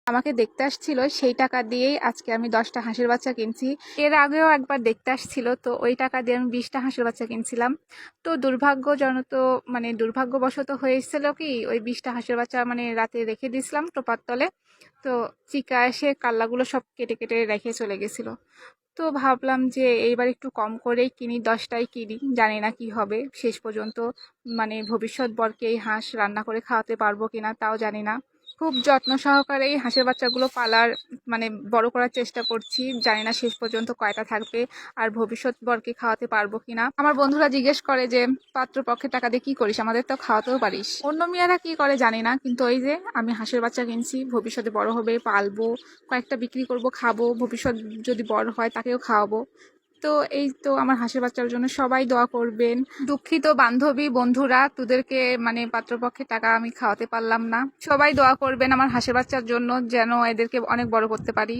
আমাকে দেখতে আসছিল, সেই টাকা দিয়েই আজকে আমি 10টা হাঁসের বাচ্চা কিনছি। এর আগেও একবার দেখতে আসছিল, তো ওই টাকা দিয়ে আমি 20টা হাঁসের বাচ্চা কিনছিলাম। তো দুর্ভাগ্যজনত দুর্ভাগ্যবশত হয়েছিল কি, ওই 20টা হাঁসের বাচ্চা রাতে রেখে দিয়েছিলাম টোপার তলে। তো চিকা এসে কাল্লাগুলো সব কেটে কেটে রেখে চলে গেছিল। তো ভাবলাম যে এইবার একটু কম করেই কিনি, 10টাই কিনি, জানি না কি হবে শেষ পর্যন্ত। ভবিষ্যৎ বরকে এই হাঁস রান্না করে খাওয়াতে পারবো কিনা তাও জানি না। খুব যত্ন সহকারে এই হাঁসের বাচ্চাগুলো পালার বড় করার চেষ্টা করছি, জানি না শেষ পর্যন্ত কয়টা থাকবে আর ভবিষ্যৎ বরকে খাওয়াতে পারবো কিনা। আমার বন্ধুরা জিজ্ঞেস করে যে পাত্রপক্ষের টাকা দিয়ে কি করিস, আমাদের তো খাওয়াতেও পারিস। অন্য মেয়েরা কি করে জানি না, কিন্তু ওই যে আমি হাঁসের বাচ্চা কিনছি, ভবিষ্যতে বড় হবে, পালবো, কয়েকটা বিক্রি করব, খাবো, ভবিষ্যৎ যদি বড় হয় তাকেও খাওয়াবো। তো এই তো আমার হাঁসের বাচ্চার জন্য সবাই দোয়া করবেন। দুঃখিত বান্ধবী বন্ধুরা, তোদেরকে পাত্রপক্ষে টাকা আমি খাওয়াতে পারলাম না। সবাই দোয়া করবেন আমার হাঁসের বাচ্চার জন্য, যেন এদেরকে অনেক বড় করতে পারি।